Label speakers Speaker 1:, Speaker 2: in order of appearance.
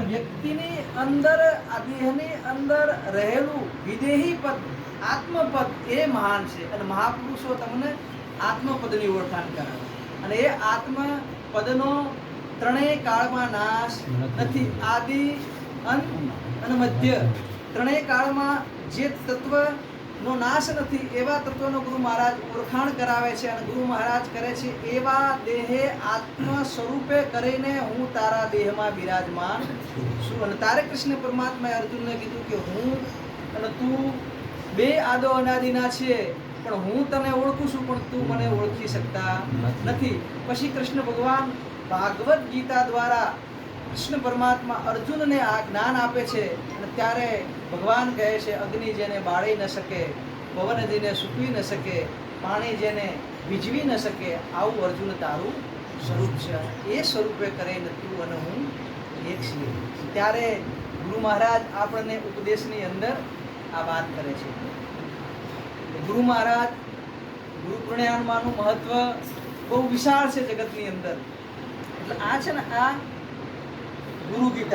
Speaker 1: પણ વ્યક્તિની અંદર આ દેહની અંદર રહેલું વિદેહી પદ આત્મપદ એ મહાન છે અને મહાપુરુષો તમને આત્મપદની ઓળખાણ કરાવે અને એ આત્મપદનો ત્રણેય કાળમાં નાશ નથી. આદિ અંત અને મધ્ય ત્રણેય કાળમાં જે તત્વનો નાશ નથી એવા તત્વનો ગુરુ મહારાજ ઓળખાણ કરાવે છે અને ગુરુ મહારાજ કરે છે એવા દેહે આત્મ સ્વરૂપે કરીને હું તારા દેહમાં બિરાજમાન છું. અને તારે કૃષ્ણ પરમાત્માએ અર્જુનને કીધું કે હું અને તું બે આદો અનાદિના છે પણ હું તને ઓળખું છું પણ તું મને ઓળખી શકતા નથી. પછી કૃષ્ણ ભગવાન ભાગવત ગીતા દ્વારા કૃષ્ણ પરમાત્મા અર્જુનને આ જ્ઞાન આપે છે અને ત્યારે ભગવાન કહે છે અગ્નિ જેને બાળી ન શકે, પવન જેને સૂકવી ન શકે, પાણી જેને ભીજવી ન શકે, આવું અર્જુન તારું સ્વરૂપ છે. એ સ્વરૂપે કરીને તું અને હું એક છીએ. ત્યારે ગુરુ મહારાજ આપણને ઉપદેશની અંદર આ વાત કરે છે. ગુરુ મહારાજ ગુરુ પ્રણયાનમાંનું મહત્વ બહુ વિશાળ છે જગતની અંદર. એટલે આ છે ને આ ગુરુ ગીતા